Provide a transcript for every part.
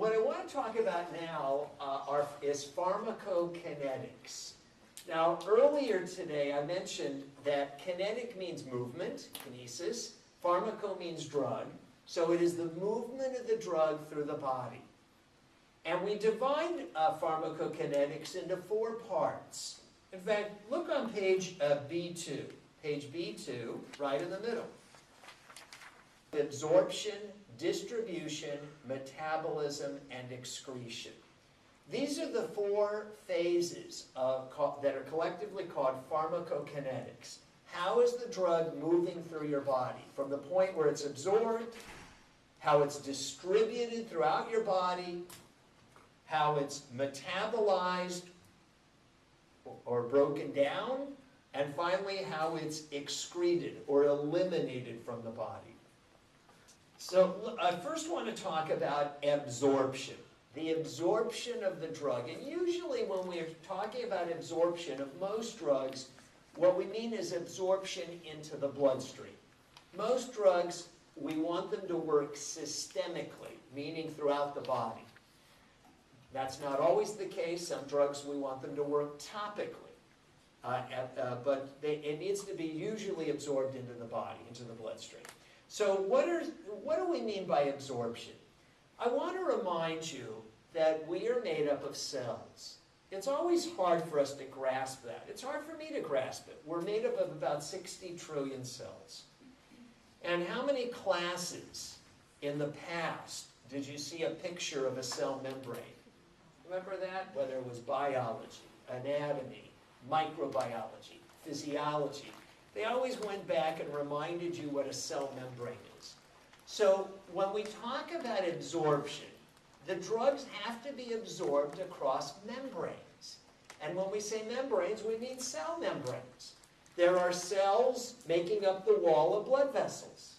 what I want to talk about now is pharmacokinetics. Now, earlier today I mentioned that kinetic means movement, kinesis. Pharmaco means drug. So it is the movement of the drug through the body. And we divide pharmacokinetics into 4 parts. In fact, look on page B2. Page B2, right in the middle. Absorption, distribution, metabolism, and excretion. These are the 4 phases that are collectively called pharmacokinetics. How is the drug moving through your body? From the point where it's absorbed, how it's distributed throughout your body, how it's metabolized or broken down, and finally how it's excreted or eliminated from the body. So I first want to talk about absorption. The absorption of the drug. And usually when we're talking about absorption of most drugs, what we mean is absorption into the bloodstream. Most drugs, we want them to work systemically, meaning throughout the body. That's not always the case. Some drugs we want them to work topically. But it needs to be usually absorbed into the body, into the bloodstream. So what do we mean by absorption? I want to remind you that we are made up of cells. It's always hard for us to grasp that. It's hard for me to grasp it. We're made up of about 60 trillion cells. And how many classes in the past did you see a picture of a cell membrane? Remember that? Whether it was biology, anatomy, microbiology, physiology. They always went back and reminded you what a cell membrane is. So when we talk about absorption, the drugs have to be absorbed across membranes. And when we say membranes, we mean cell membranes. There are cells making up the wall of blood vessels,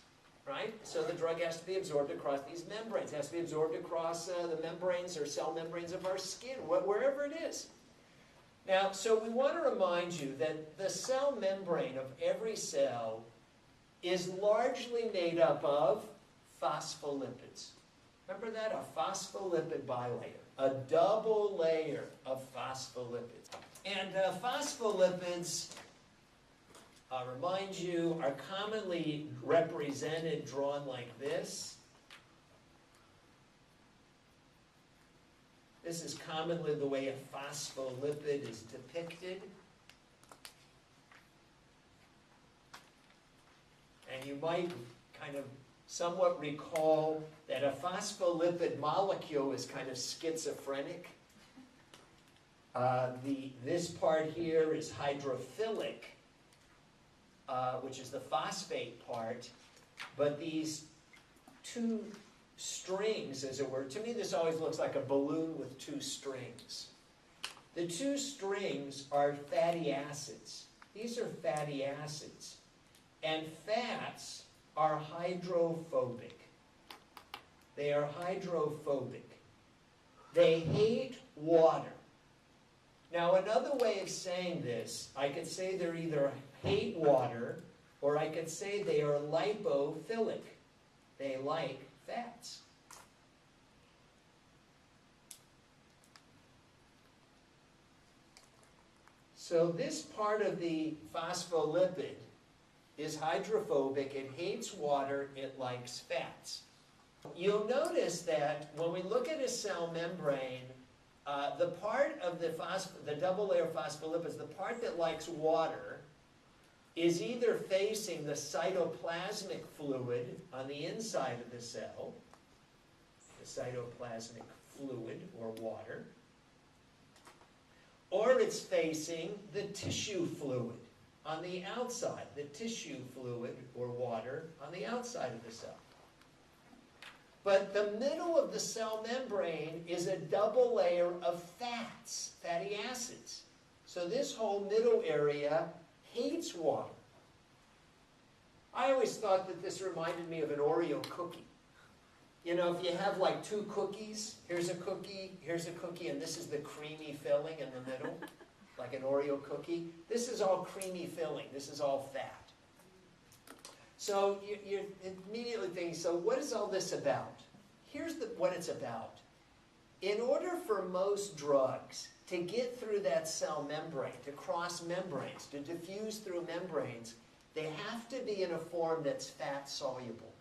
right? So the drug has to be absorbed across these membranes. It has to be absorbed across the membranes or cell membranes of our skin, wherever it is. Now, so we want to remind you that the cell membrane of every cell is largely made up of phospholipids. Remember that? A phospholipid bilayer. A double layer of phospholipids. And phospholipids, remind you, are commonly represented, drawn like this. This is commonly the way a phospholipid is depicted. And you might kind of somewhat recall that a phospholipid molecule is kind of schizophrenic. This part here is hydrophilic, which is the phosphate part, but these 2 strings, as it were, to me this always looks like a balloon with 2 strings. The 2 strings are fatty acids. These are fatty acids. And fats are hydrophobic. They are hydrophobic. They hate water. Now, another way of saying this, I could say they're either hate water, or I could say they are lipophilic. They like fats. So this part of the phospholipid is hydrophobic. It hates water. It likes fats. You'll notice that when we look at a cell membrane, the part of the double layer of phospholipids, the part that likes water, is either facing the cytoplasmic fluid on the inside of the cell, the cytoplasmic fluid or water, or it's facing the tissue fluid on the outside, the tissue fluid or water on the outside of the cell. But the middle of the cell membrane is a double layer of fats, fatty acids. So this whole middle area hates water. I always thought that this reminded me of an Oreo cookie. You know, if you have like 2 cookies, here's a cookie, and this is the creamy filling in the middle, like an Oreo cookie. This is all creamy filling. This is all fat. So you're immediately thinking, so what is all this about? Here's what it's about. In order for most drugs to get through that cell membrane, to cross membranes, to diffuse through membranes, they have to be in a form that's fat soluble.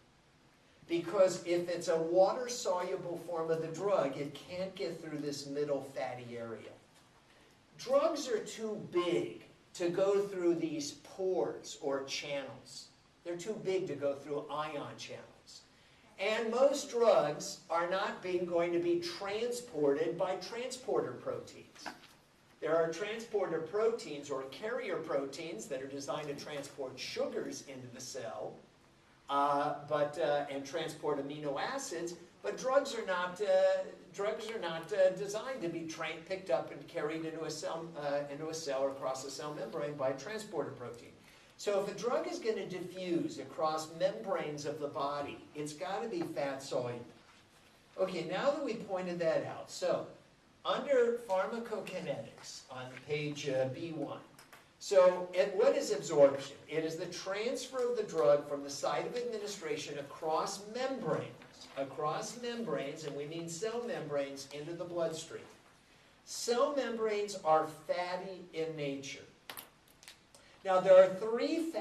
Because if it's a water-soluble form of the drug, it can't get through this middle fatty area. Drugs are too big to go through these pores or channels. They're too big to go through ion channels. And most drugs are not going to be transported by transporter proteins. There are transporter proteins or carrier proteins that are designed to transport sugars into the cell and transport amino acids, but drugs are not designed to be picked up and carried into a cell or across the cell membrane by a transporter protein. So if a drug is going to diffuse across membranes of the body, it's got to be fat soluble. Okay, now that we pointed that out, so under pharmacokinetics on page B1, so what is absorption? It is the transfer of the drug from the site of administration across membranes, and we mean cell membranes, into the bloodstream. Cell membranes are fatty in nature. Now, there are three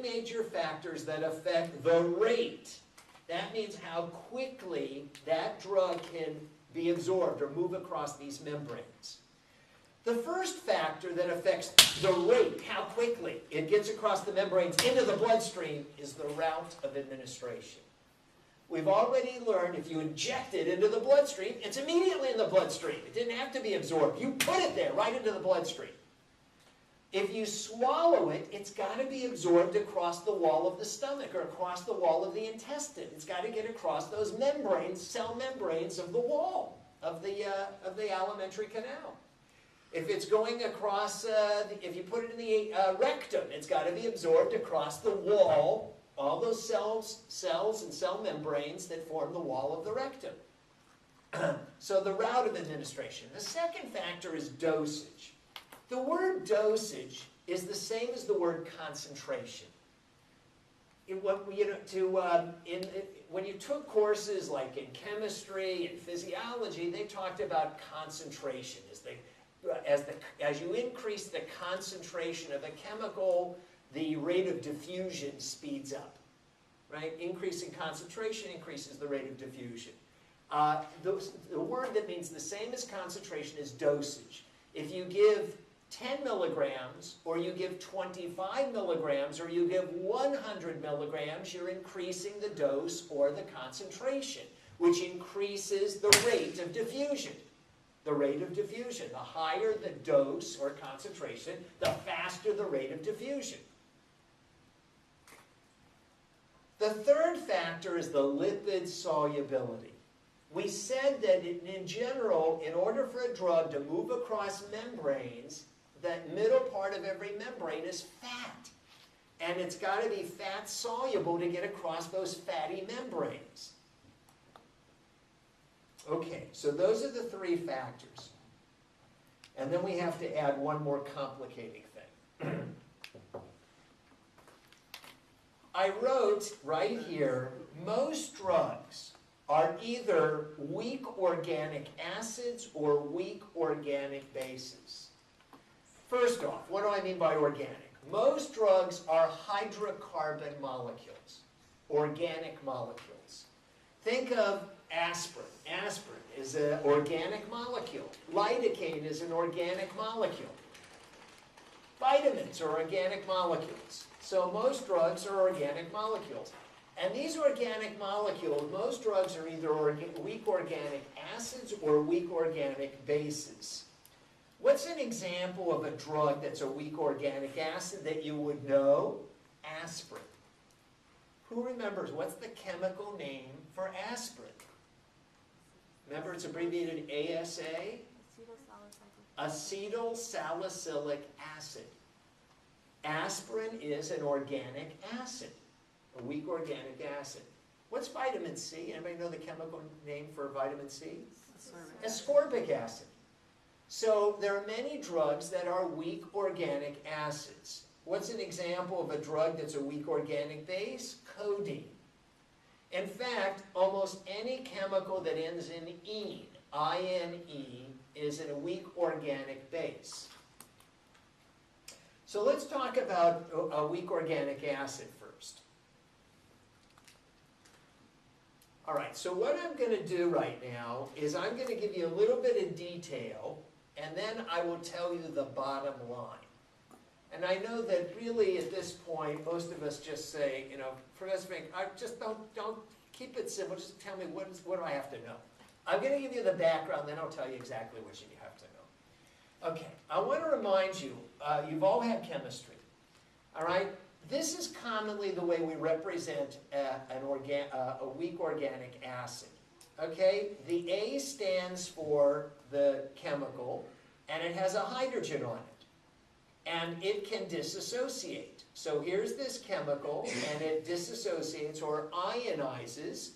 major factors that affect the rate. That means how quickly that drug can be absorbed or move across these membranes. The first factor that affects the rate, how quickly it gets across the membranes into the bloodstream, is the route of administration. We've already learned if you inject it into the bloodstream, it's immediately in the bloodstream. It didn't have to be absorbed. You put it there, right into the bloodstream. If you swallow it, it's got to be absorbed across the wall of the stomach or across the wall of the intestine. It's got to get across those membranes, cell membranes of the wall of the alimentary canal. If it's going across, if you put it in the rectum, it's got to be absorbed across the wall, all those cells and cell membranes that form the wall of the rectum. So the route of administration. The second factor is dosage. The word dosage is the same as the word concentration. When you took courses like in chemistry and physiology, they talked about concentration. As you increase the concentration of a chemical, the rate of diffusion speeds up. Right? Increasing concentration increases the rate of diffusion. The word that means the same as concentration is dosage. If you give 10 milligrams, or you give 25 milligrams, or you give 100 milligrams, you're increasing the dose or the concentration, which increases the rate of diffusion. The rate of diffusion. The higher the dose or concentration, the faster the rate of diffusion. The third factor is the lipid solubility. We said that in general, in order for a drug to move across membranes, that middle part of every membrane is fat. And it's got to be fat soluble to get across those fatty membranes. Okay, so those are the three factors. And then we have to add one more complicating thing. I wrote right here, most drugs are either weak organic acids or weak organic bases. First off, what do I mean by organic? Most drugs are hydrocarbon molecules, organic molecules. Think of aspirin. Aspirin is an organic molecule. Lidocaine is an organic molecule. Vitamins are organic molecules. So most drugs are organic molecules. And these organic molecules, most drugs are either weak organic acids or weak organic bases. What's an example of a drug that's a weak organic acid that you would know? Aspirin. Who remembers what's the chemical name for aspirin? Remember, it's abbreviated ASA? Acetyl salicylic acid. Aspirin is an organic acid, a weak organic acid. What's vitamin C? Anybody know the chemical name for vitamin C? Ascorbic acid. So there are many drugs that are weak organic acids. What's an example of a drug that's a weak organic base? Codeine. In fact, almost any chemical that ends in -ene, INE is a weak organic base. So let's talk about a weak organic acid first. All right, so what I'm going to do right now is I'm going to give you a little bit of detail, and then I will tell you the bottom line. And I know that really at this point, most of us just say, you know, Professor Fink, I just don't keep it simple. Just tell me what do I have to know. I'm going to give you the background, then I'll tell you exactly what you have to know. Okay, I want to remind you, you've all had chemistry, all right? This is commonly the way we represent a weak organic acid, okay? The A stands for the chemical, and it has a hydrogen on it. And it can disassociate. So here's this chemical, and it disassociates or ionizes.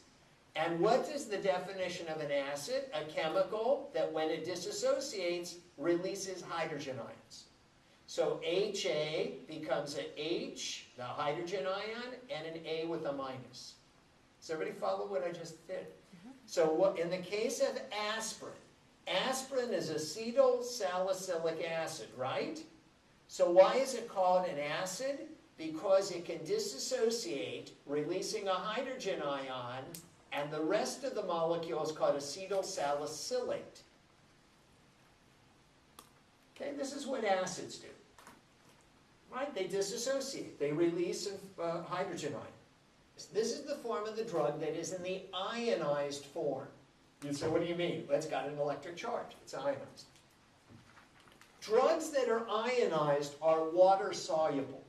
And what is the definition of an acid? A chemical that when it disassociates, releases hydrogen ions. So HA becomes an H, the hydrogen ion, and an A with a minus. Does everybody follow what I just did? So what, in the case of aspirin, aspirin is acetyl salicylic acid, right? So why is it called an acid? Because it can disassociate, releasing a hydrogen ion, and the rest of the molecule is called acetyl salicylate. Okay, this is what acids do. Right? They disassociate. They release a hydrogen ion. This is the form of the drug that is in the ionized form. You say, what do you mean? Well, it's got an electric charge. It's ionized. Drugs that are ionized are water-soluble.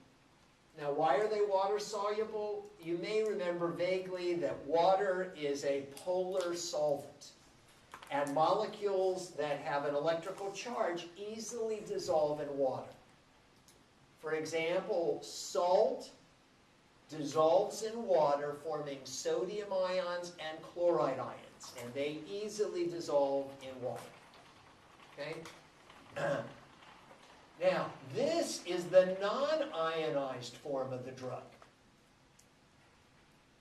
Now, why are they water-soluble? You may remember vaguely that water is a polar solvent. And molecules that have an electrical charge easily dissolve in water. For example, salt dissolves in water, forming sodium ions and chloride ions. And they easily dissolve in water. Okay? Now, this is the non-ionized form of the drug.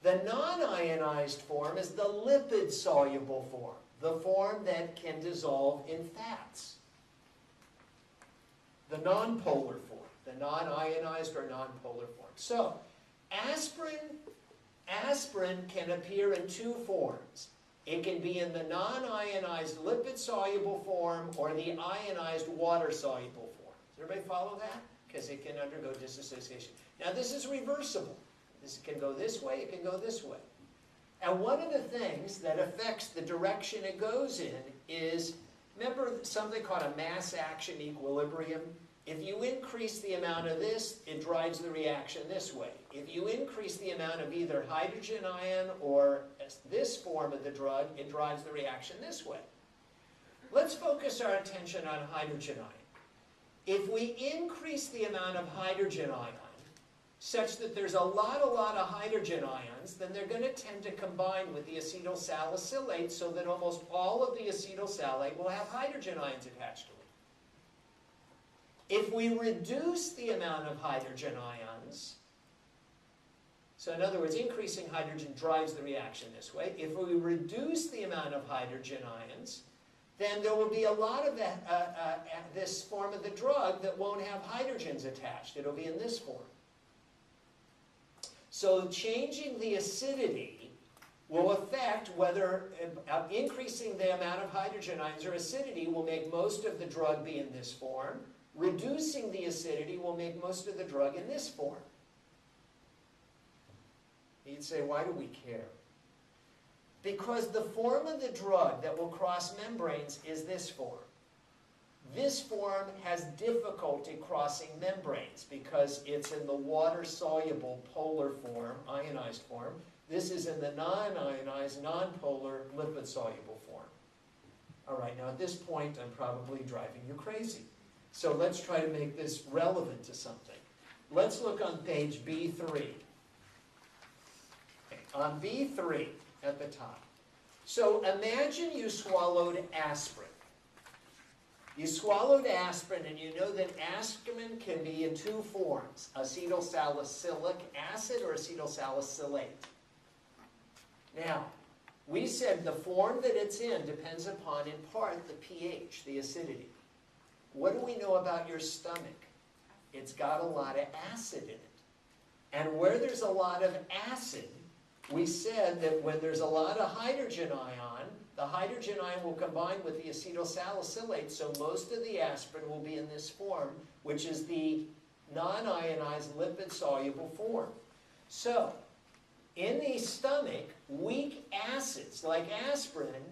The non-ionized form is the lipid-soluble form, the form that can dissolve in fats. The non-polar form, the non-ionized or non-polar form. So, aspirin can appear in two forms. It can be in the non-ionized lipid-soluble form or the ionized water-soluble form. Does everybody follow that? Because it can undergo dissociation. Now this is reversible. This can go this way, it can go this way. And one of the things that affects the direction it goes in is, remember something called a mass action equilibrium? If you increase the amount of this, it drives the reaction this way. If you increase the amount of either hydrogen ion or this form of the drug, it drives the reaction this way. Let's focus our attention on hydrogen ion. If we increase the amount of hydrogen ion such that there's a lot of hydrogen ions, then they're going to tend to combine with the acetyl salicylate so that almost all of the acetyl salate will have hydrogen ions attached to it. If we reduce the amount of hydrogen ions, so in other words, increasing hydrogen drives the reaction this way. If we reduce the amount of hydrogen ions, then there will be a lot of this form of the drug that won't have hydrogens attached. It'll be in this form. So changing the acidity will affect whether increasing the amount of hydrogen ions or acidity will make most of the drug be in this form. Reducing the acidity will make most of the drug in this form. You'd say, why do we care? Because the form of the drug that will cross membranes is this form. This form has difficulty crossing membranes because it's in the water-soluble polar form, ionized form. This is in the non-ionized, non-polar, lipid-soluble form. All right, now at this point, I'm probably driving you crazy. So let's try to make this relevant to something. Let's look on page B3. Okay, on B3, at the top. So imagine you swallowed aspirin. You swallowed aspirin, and you know that aspirin can be in two forms, acetyl salicylic acid or acetyl salicylate. Now, We said the form that it's in depends upon, in part, the pH, the acidity. What do we know about your stomach? It's got a lot of acid in it. And where there's a lot of acid, we said that when there's a lot of hydrogen ion, the hydrogen ion will combine with the acetylsalicylate, so most of the aspirin will be in this form, which is the non-ionized lipid-soluble form. So, in the stomach, weak acids, like aspirin,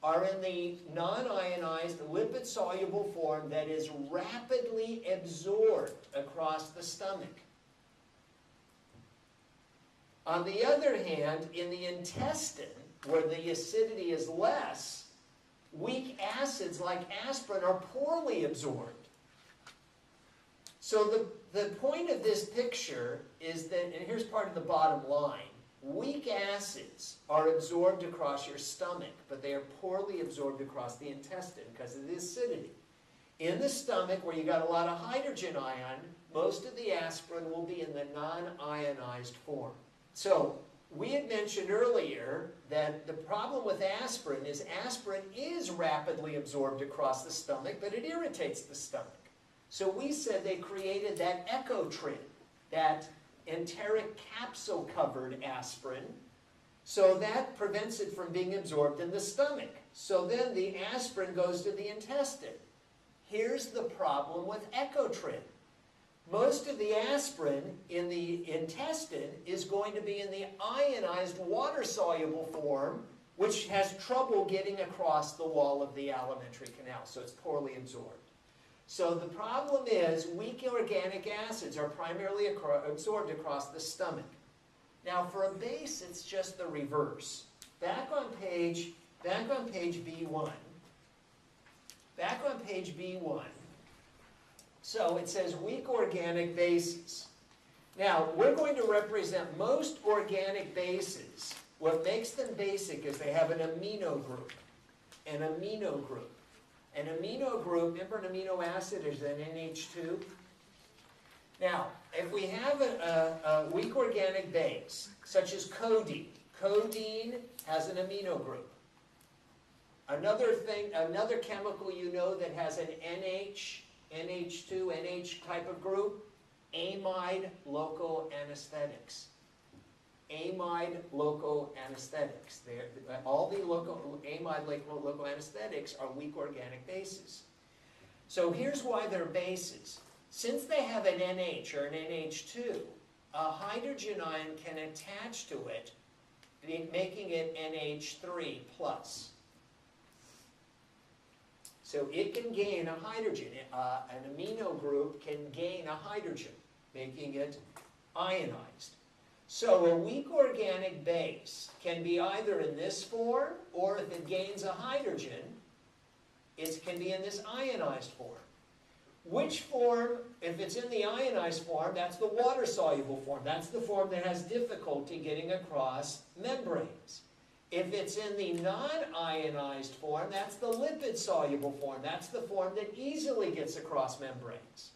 are in the non-ionized lipid-soluble form that is rapidly absorbed across the stomach. On the other hand, in the intestine, where the acidity is less, weak acids like aspirin are poorly absorbed. So the point of this picture is that, and here's part of the bottom line, weak acids are absorbed across your stomach, but they are poorly absorbed across the intestine because of the acidity. In the stomach, where you got a lot of hydrogen ion, most of the aspirin will be in the non-ionized form. So, we had mentioned earlier that the problem with aspirin is rapidly absorbed across the stomach, but it irritates the stomach. So we said they created that ecotrin, that enteric capsule-covered aspirin, so that prevents it from being absorbed in the stomach. So then the aspirin goes to the intestine. Here's the problem with ecotrin. Most of the aspirin in the intestine is going to be in the ionized water-soluble form, which has trouble getting across the wall of the alimentary canal, so it's poorly absorbed. So the problem is weak organic acids are primarily absorbed across the stomach. Now for a base, it's just the reverse. Back on page B1. Back on page B1. So it says weak organic bases. Now, we're going to represent most organic bases. What makes them basic is they have an amino group. An amino group. An amino group, remember an amino acid is an NH2? Now, if we have a weak organic base, such as codeine, codeine has an amino group. Another chemical you know that has an NH2, NH type of group, amide local anesthetics. Amide local anesthetics. All the amide local anesthetics are weak organic bases. So here's why they're bases. Since they have an NH or an NH2, a hydrogen ion can attach to it, making it NH3+. So it can gain a hydrogen. An amino group can gain a hydrogen, making it ionized. So a weak organic base can be either in this form, or if it gains a hydrogen, it can be in this ionized form. Which form, if it's in the ionized form, that's the water-soluble form. That's the form that has difficulty getting across membranes. If it's in the non-ionized form, that's the lipid-soluble form. That's the form that easily gets across membranes.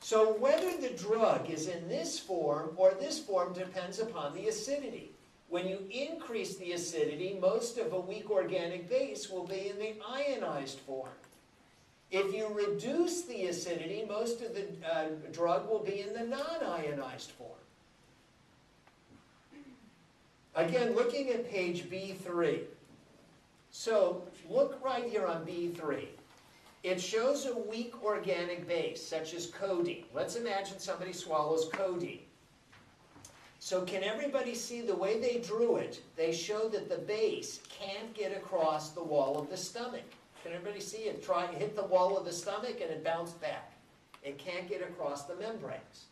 So whether the drug is in this form or this form depends upon the acidity. When you increase the acidity, most of a weak organic base will be in the ionized form. If you reduce the acidity, most of the drug will be in the non-ionized form. Again, looking at page B3. So, look right here on B3. It shows a weak organic base, such as codeine. Let's imagine somebody swallows codeine. So can everybody see the way they drew it? They show that the base can't get across the wall of the stomach. Can everybody see it? Try to hit the wall of the stomach and it bounced back. It can't get across the membranes.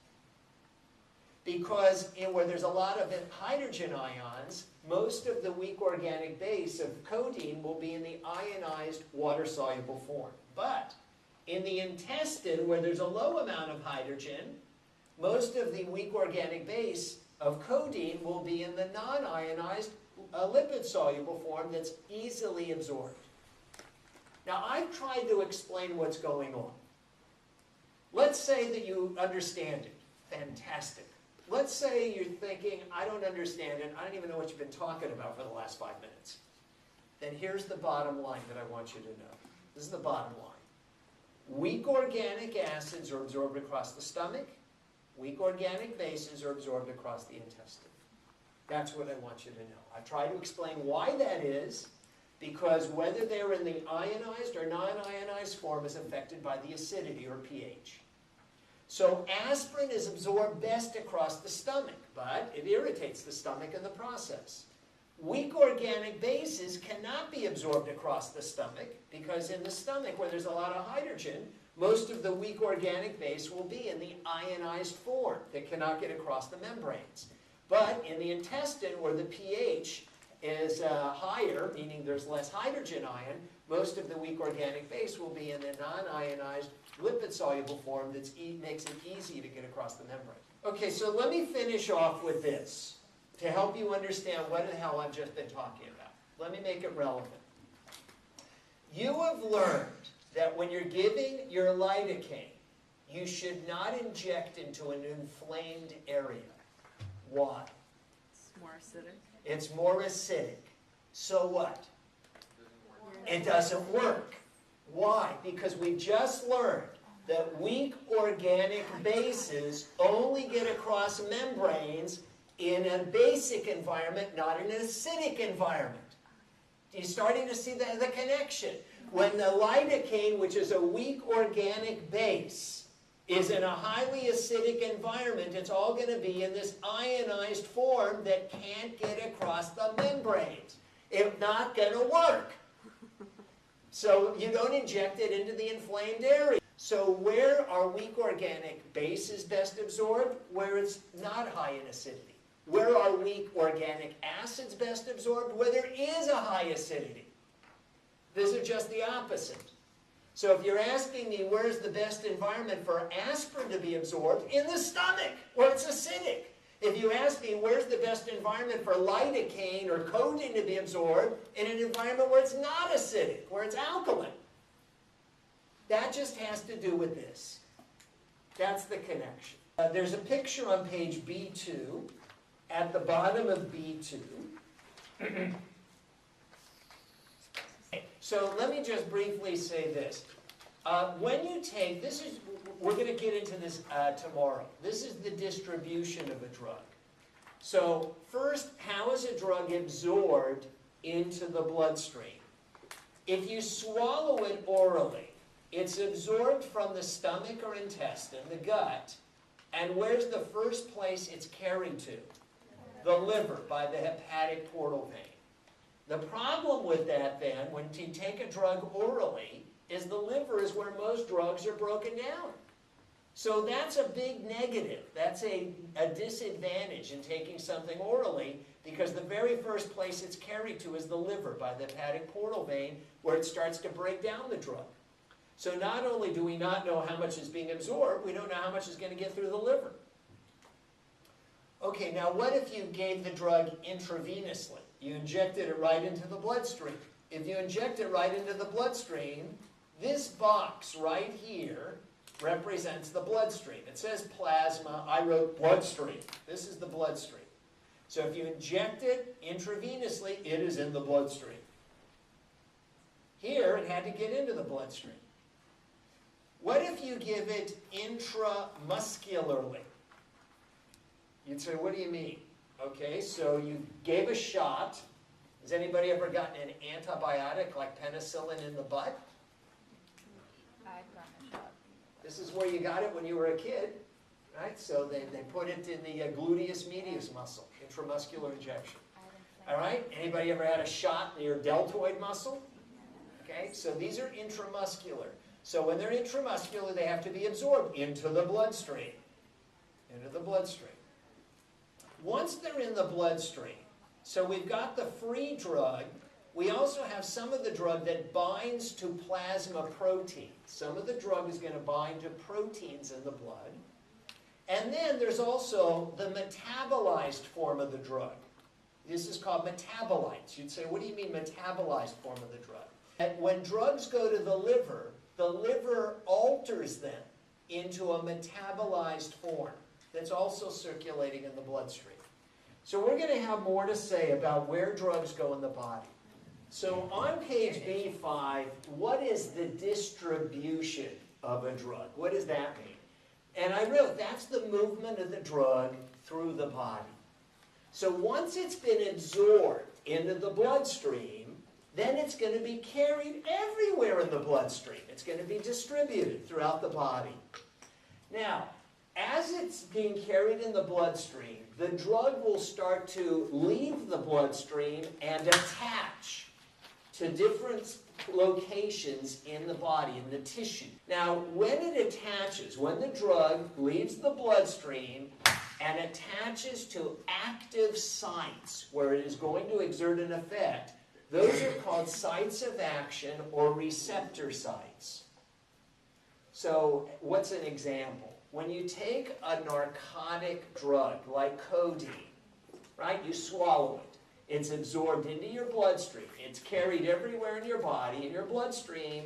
Because where there's a lot of hydrogen ions, most of the weak organic base of codeine will be in the ionized water-soluble form. But in the intestine, where there's a low amount of hydrogen, most of the weak organic base of codeine will be in the non-ionized lipid-soluble form that's easily absorbed. Now, I've tried to explain what's going on. Let's say that you understand it. Fantastic. let's say you're thinking, I don't understand it, I don't even know what you've been talking about for the last 5 minutes. Then here's the bottom line that I want you to know. This is the bottom line. Weak organic acids are absorbed across the stomach. Weak organic bases are absorbed across the intestine. That's what I want you to know. I try to explain why that is, because whether they're in the ionized or non-ionized form is affected by the acidity or pH. So aspirin is absorbed best across the stomach, but it irritates the stomach in the process. Weak organic bases cannot be absorbed across the stomach because in the stomach, where there's a lot of hydrogen, most of the weak organic base will be in the ionized form that cannot get across the membranes. But in the intestine, where the pH is higher, meaning there's less hydrogen ion, most of the weak organic base will be in the non-ionized lipid-soluble form that makes it easy to get across the membrane. Okay, so let me finish off with this to help you understand what the hell I've just been talking about. Let me make it relevant. You have learned that when you're giving your lidocaine, you should not inject into an inflamed area. Why? It's more acidic. It's more acidic. So what? It doesn't work. Why? Because we just learned that weak organic bases only get across membranes in a basic environment, not in an acidic environment. You're starting to see the connection. When the lidocaine, which is a weak organic base, is in a highly acidic environment, it's all going to be in this ionized form that can't get across the membranes. It's not going to work. So you don't inject it into the inflamed area. So where are weak organic bases best absorbed? Where it's not high in acidity. Where are weak organic acids best absorbed? Where there is a high acidity. These are just the opposite. So if you're asking me where's the best environment for aspirin to be absorbed, in the stomach, where it's acidic. If you ask me where's the best environment for lidocaine or codeine to be absorbed, in an environment where it's not acidic, where it's alkaline. That just has to do with this. That's the connection. There's a picture on page B2, at the bottom of B2. So let me just briefly say this. When you take, we're going to get into this tomorrow. This is the distribution of a drug. So first, how is a drug absorbed into the bloodstream? If you swallow it orally, it's absorbed from the stomach or intestine, the gut, and where's the first place it's carried to? The liver, by the hepatic portal vein. The problem with that then, when you take a drug orally, is the liver is where most drugs are broken down. So that's a big negative. That's a disadvantage in taking something orally, because the very first place it's carried to is the liver, by the hepatic portal vein, where it starts to break down the drug. So not only do we not know how much is being absorbed, we don't know how much is going to get through the liver. Okay, now what if you gave the drug intravenously? You injected it right into the bloodstream. If you inject it right into the bloodstream, this box right here represents the bloodstream. It says plasma, I wrote bloodstream. This is the bloodstream. So if you inject it intravenously, it is in the bloodstream. Here, it had to get into the bloodstream. What if you give it intramuscularly? You'd say, what do you mean? Okay, so you gave a shot. Has anybody ever gotten an antibiotic like penicillin in the butt? I've gotten a shot. This is where you got it when you were a kid, right? So they put it in the gluteus medius muscle, intramuscular injection. All right, anybody ever had a shot in your deltoid muscle? Okay, so these are intramuscular. So when they're intramuscular, they have to be absorbed into the bloodstream. Into the bloodstream. Once they're in the bloodstream, so we've got the free drug, we also have some of the drug that binds to plasma proteins. Some of the drug is going to bind to proteins in the blood. And then there's also the metabolized form of the drug. This is called metabolites. You'd say, what do you mean metabolized form of the drug? And when drugs go to the liver alters them into a metabolized form. that's also circulating in the bloodstream. So we're going to have more to say about where drugs go in the body. So on page B5, what is the distribution of a drug? What does that mean? And I wrote, that's the movement of the drug through the body. So once it's been absorbed into the bloodstream, then it's going to be carried everywhere in the bloodstream. It's going to be distributed throughout the body. Now, as it's being carried in the bloodstream, the drug will start to leave the bloodstream and attach to different locations in the body, in the tissue. Now, when it attaches, when the drug leaves the bloodstream and attaches to active sites where it is going to exert an effect, those are called sites of action or receptor sites. So, what's an example? When you take a narcotic drug like codeine, right, you swallow it. It's absorbed into your bloodstream. It's carried everywhere in your body, in your bloodstream,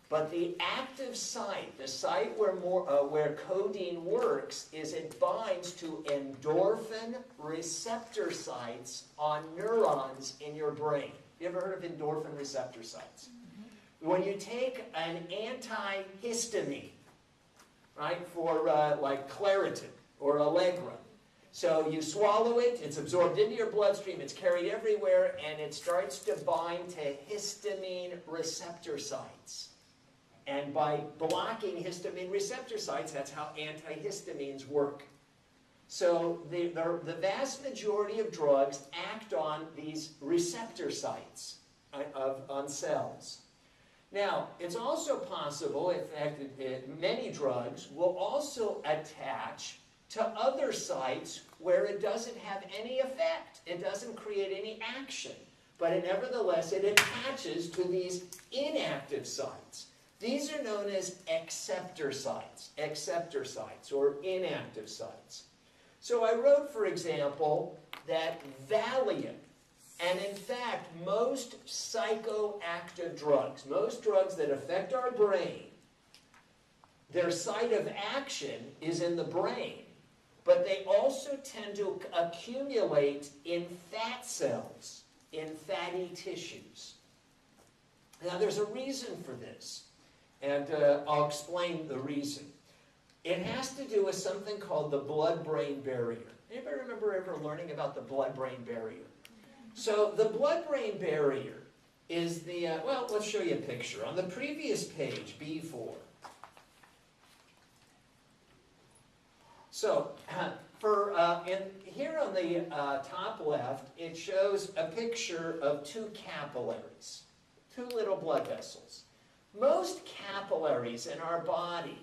but the active site, the site where codeine works, is it binds to endorphin receptor sites on neurons in your brain. You ever heard of endorphin receptor sites? When you take an antihistamine, right, for like Claritin or Allegra, so you swallow it, it's absorbed into your bloodstream, it's carried everywhere, and it starts to bind to histamine receptor sites. And by blocking histamine receptor sites, that's how antihistamines work. So the vast majority of drugs act on these receptor sites on cells. Now, it's also possible, in fact, many drugs will also attach to other sites where it doesn't have any effect. It doesn't create any action. But nevertheless, it attaches to these inactive sites. These are known as acceptor sites or inactive sites. So I wrote, for example, that Valium, and in fact, most psychoactive drugs, most drugs that affect our brain, their site of action is in the brain, but they also tend to accumulate in fat cells, in fatty tissues. Now, there's a reason for this, and I'll explain the reason. It has to do with something called the blood-brain barrier. Anybody remember ever learning about the blood-brain barrier? So the blood-brain barrier is the, well, let's show you a picture. On the previous page, B4. So here on the top left, it shows a picture of two capillaries, two little blood vessels. Most capillaries in our body,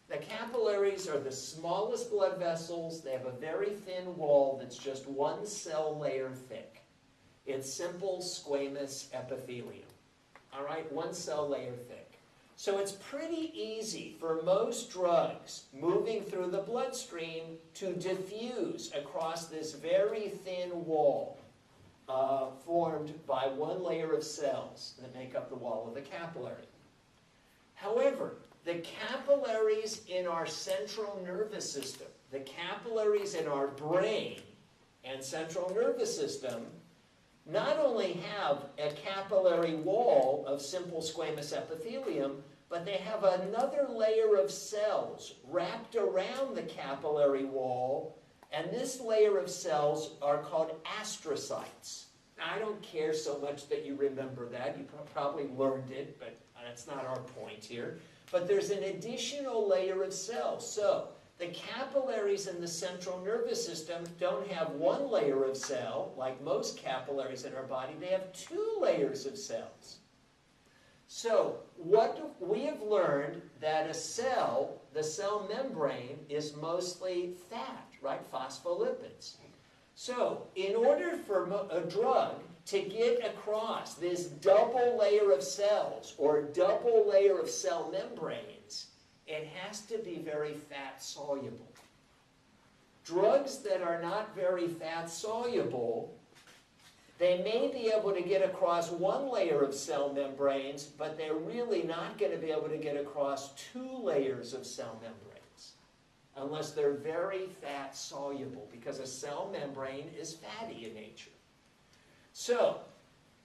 the capillaries are the smallest blood vessels. They have a very thin wall that's just one cell layer thick. It's simple squamous epithelium. All right, one cell layer thick. So it's pretty easy for most drugs moving through the bloodstream to diffuse across this very thin wall formed by one layer of cells that make up the wall of the capillary. However, the capillaries in our central nervous system, the capillaries in our brain and central nervous system, not only have a capillary wall of simple squamous epithelium, but they have another layer of cells wrapped around the capillary wall, and this layer of cells are called astrocytes. Now, I don't care so much that you remember that. You probably learned it, but that's not our point here. But there's an additional layer of cells. So the capillaries in the central nervous system don't have one layer of cell, like most capillaries in our body. They have two layers of cells. So what we have learned that a cell, the cell membrane, is mostly fat, right? Phospholipids. So in order for a drug to get across this double layer of cells or double layer of cell membranes, it has to be very fat soluble. Drugs that are not very fat soluble, they may be able to get across one layer of cell membranes, but they're really not going to be able to get across two layers of cell membranes. unless they're very fat soluble, because a cell membrane is fatty in nature. So,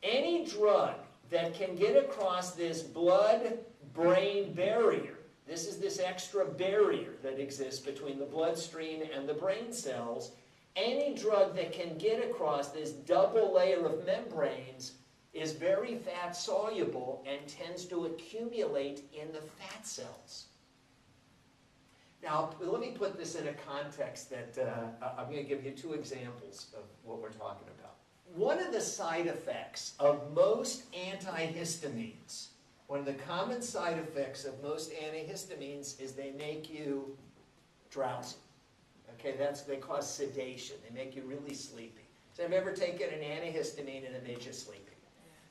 any drug that can get across this blood-brain barrier, this is this extra barrier that exists between the bloodstream and the brain cells, any drug that can get across this double layer of membranes is very fat soluble and tends to accumulate in the fat cells. Now, let me put this in a context that I'm going to give you two examples of what we're talking about. One of the side effects of most antihistamines, one of the common side effects of most antihistamines is they make you drowsy. Okay, they cause sedation. They make you really sleepy. So have you ever taken an antihistamine and it made you sleepy?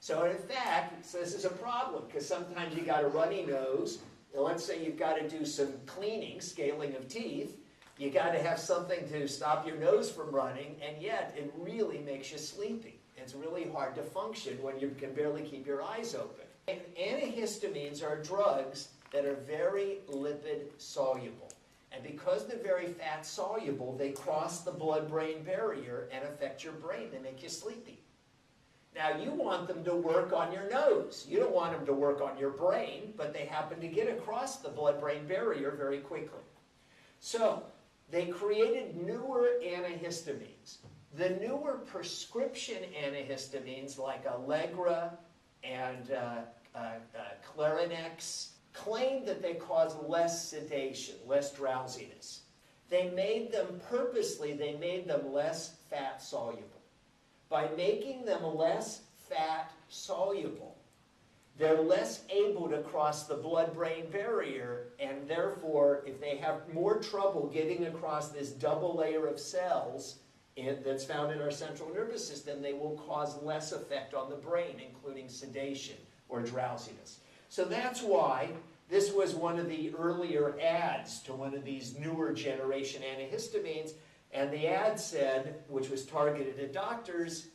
So in fact, this is a problem because sometimes you got a runny nose. Let's say you've got to do some cleaning, scaling of teeth. You got to have something to stop your nose from running, and yet it really makes you sleepy. It's really hard to function when you can barely keep your eyes open. And antihistamines are drugs that are very lipid soluble. And because they're very fat soluble, they cross the blood-brain barrier and affect your brain. They make you sleepy. Now, you want them to work on your nose. You don't want them to work on your brain, but they happen to get across the blood-brain barrier very quickly. So, they created newer antihistamines. The newer prescription antihistamines like Allegra and Clarinex claim that they cause less sedation, less drowsiness. They made them purposely, they made them less fat soluble. By making them less fat soluble, they're less able to cross the blood-brain barrier, and therefore, if they have more trouble getting across this double layer of cells that's found in our central nervous system, they will cause less effect on the brain, including sedation or drowsiness. So that's why this was one of the earlier ads to one of these newer generation antihistamines, and the ad said, which was targeted at doctors,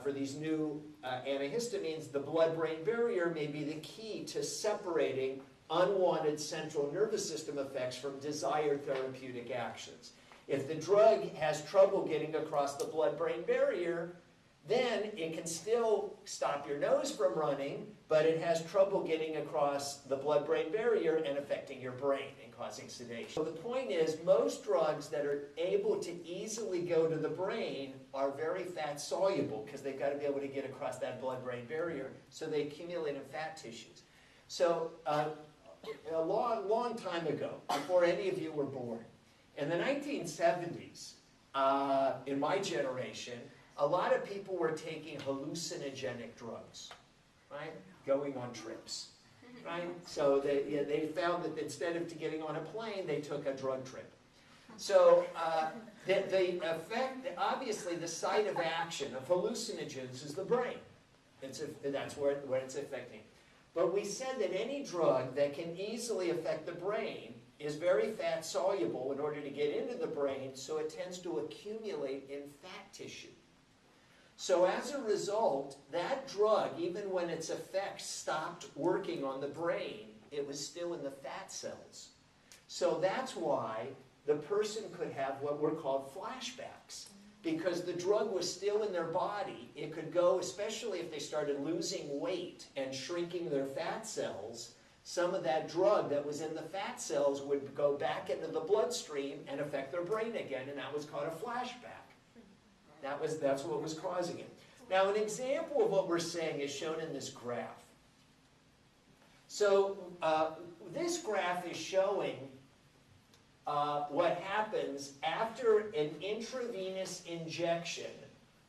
for these new antihistamines, the blood-brain barrier may be the key to separating unwanted central nervous system effects from desired therapeutic actions. If the drug has trouble getting across the blood-brain barrier, then it can still stop your nose from running, but it has trouble getting across the blood-brain barrier and affecting your brain and causing sedation. So the point is, most drugs that are able to easily go to the brain are very fat soluble because they've got to be able to get across that blood-brain barrier, so they accumulate in fat tissues. So a long time ago, before any of you were born, in the 1970s, in my generation, a lot of people were taking hallucinogenic drugs, right? Going on trips, right? So they found that instead of getting on a plane, they took a drug trip. So the effect, obviously the site of action of hallucinogens is the brain. That's where it's affecting. But we said that any drug that can easily affect the brain is very fat soluble in order to get into the brain, so it tends to accumulate in fat tissue. So as a result, that drug, even when its effects stopped working on the brain, it was still in the fat cells. So that's why the person could have what were called flashbacks. Because the drug was still in their body, it could go, especially if they started losing weight and shrinking their fat cells, some of that drug that was in the fat cells would go back into the bloodstream and affect their brain again, and that was called a flashback. That's what was causing it. Now, an example of what we're saying is shown in this graph. So, this graph is showing what happens after an intravenous injection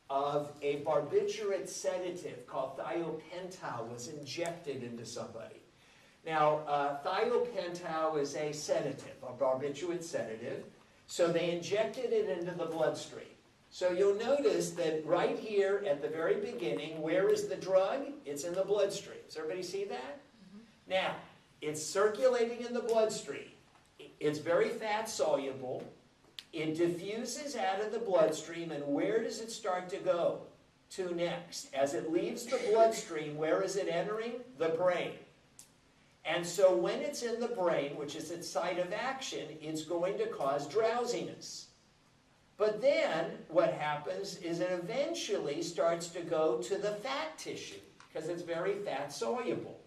of a barbiturate sedative called thiopental was injected into somebody. Now, thiopental is a sedative, a barbiturate sedative, so they injected it into the bloodstream. So you'll notice that right here at the very beginning, where is the drug? It's in the bloodstream. Does everybody see that? Mm-hmm. Now, it's circulating in the bloodstream. It's very fat soluble. It diffuses out of the bloodstream, and where does it start to go to next? As it leaves the bloodstream, where is it entering? The brain. And so when it's in the brain, which is its site of action, it's going to cause drowsiness. But then what happens is it eventually starts to go to the fat tissue because it's very fat soluble.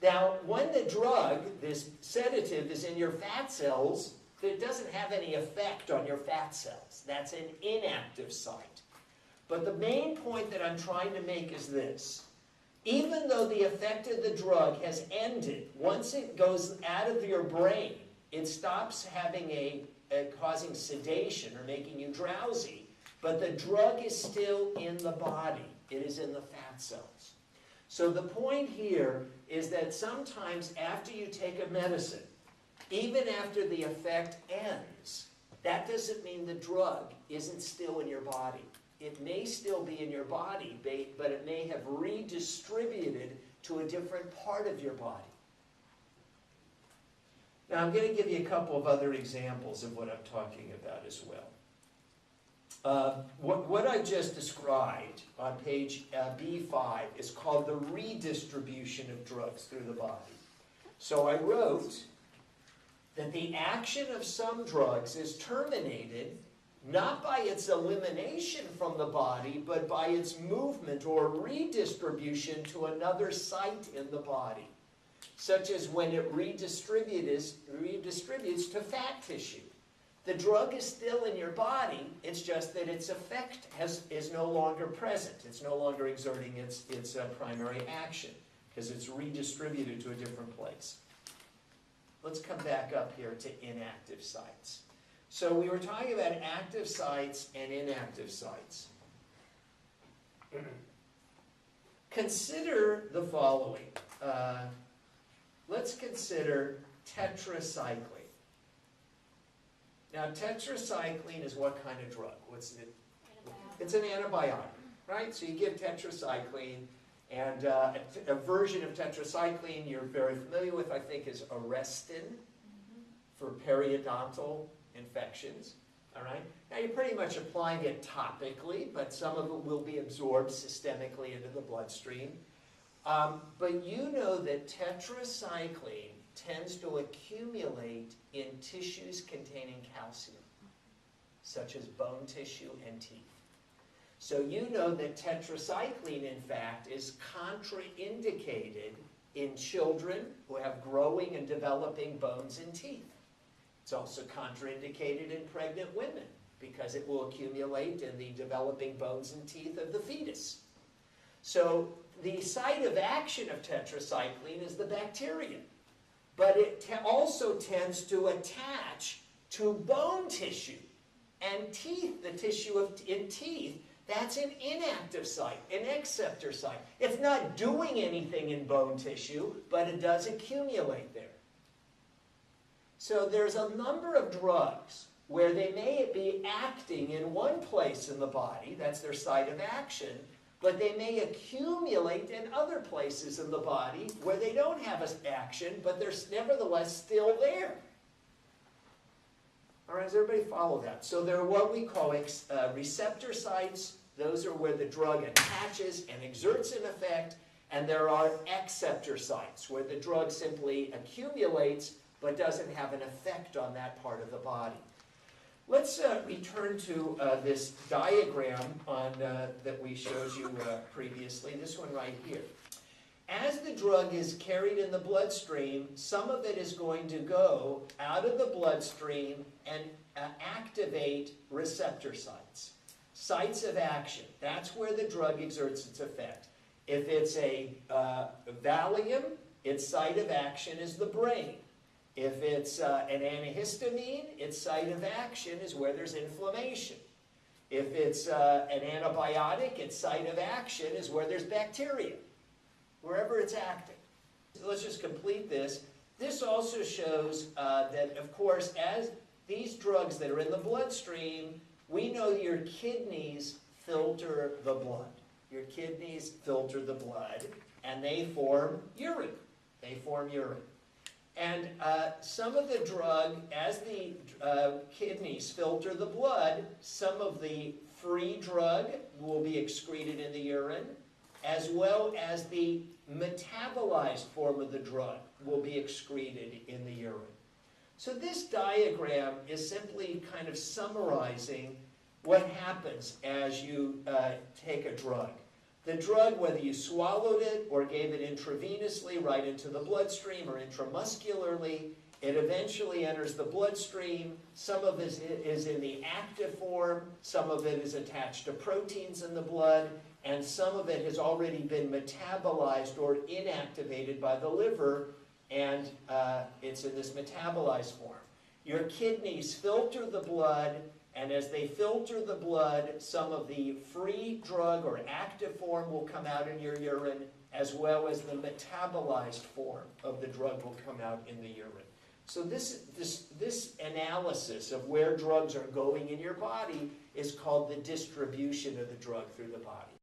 Now, when the drug, this sedative, is in your fat cells, it doesn't have any effect on your fat cells. That's an inactive site. But the main point that I'm trying to make is this. Even though the effect of the drug has ended, once it goes out of your brain, it stops having causing sedation or making you drowsy, but the drug is still in the body. It is in the fat cells. So the point here is that sometimes after you take a medicine, even after the effect ends, that doesn't mean the drug isn't still in your body. It may still be in your body, but it may have redistributed to a different part of your body. Now, I'm going to give you a couple of other examples of what I'm talking about as well. What I just described on page B5 is called the redistribution of drugs through the body. So I wrote that the action of some drugs is terminated not by its elimination from the body, but by its movement or redistribution to another site in the body, such as when it redistributes to fat tissue. The drug is still in your body, it's just that its effect is no longer present. It's no longer exerting its primary action, because it's redistributed to a different place. Let's come back up here to inactive sites. So we were talking about active sites and inactive sites. Consider the following. Let's consider tetracycline. Now, tetracycline is what kind of drug? What's it? It's an antibiotic, right? So you give tetracycline, and a version of tetracycline you're very familiar with, I think, is Arestin for periodontal infections. All right? Now, you're pretty much applying it topically, but some of it will be absorbed systemically into the bloodstream. But you know that tetracycline tends to accumulate in tissues containing calcium, such as bone tissue and teeth. So you know that tetracycline, in fact, is contraindicated in children who have growing and developing bones and teeth. It's also contraindicated in pregnant women because it will accumulate in the developing bones and teeth of the fetus. So the site of action of tetracycline is the bacteria, but it also tends to attach to bone tissue and teeth, the tissue in teeth. That's an inactive site, an acceptor site. It's not doing anything in bone tissue, but it does accumulate there. So there's a number of drugs where they may be acting in one place in the body, that's their site of action, but they may accumulate in other places in the body where they don't have an action, but they're nevertheless still there. All right, does everybody follow that? So there are what we call receptor sites. Those are where the drug attaches and exerts an effect. And there are acceptor sites, where the drug simply accumulates but doesn't have an effect on that part of the body. Let's return to this diagram that we showed you previously, this one right here. As the drug is carried in the bloodstream, some of it is going to go out of the bloodstream and activate receptor sites. Sites of action, that's where the drug exerts its effect. If it's a Valium, its site of action is the brain. If it's an antihistamine, its site of action is where there's inflammation. If it's an antibiotic, its site of action is where there's bacteria, wherever it's acting. So let's just complete this. This also shows that, of course, as these drugs that are in the bloodstream, we know your kidneys filter the blood. Your kidneys filter the blood, and they form urine. They form urine. And some of the drug, as the kidneys filter the blood, some of the free drug will be excreted in the urine, as well as the metabolized form of the drug will be excreted in the urine. So this diagram is simply kind of summarizing what happens as you take a drug. The drug, whether you swallowed it or gave it intravenously right into the bloodstream or intramuscularly, it eventually enters the bloodstream. Some of it is in the active form, some of it is attached to proteins in the blood, and some of it has already been metabolized or inactivated by the liver, and it's in this metabolized form. Your kidneys filter the blood, and as they filter the blood, some of the free drug or active form will come out in your urine, as well as the metabolized form of the drug will come out in the urine. So this analysis of where drugs are going in your body is called the distribution of the drug through the body.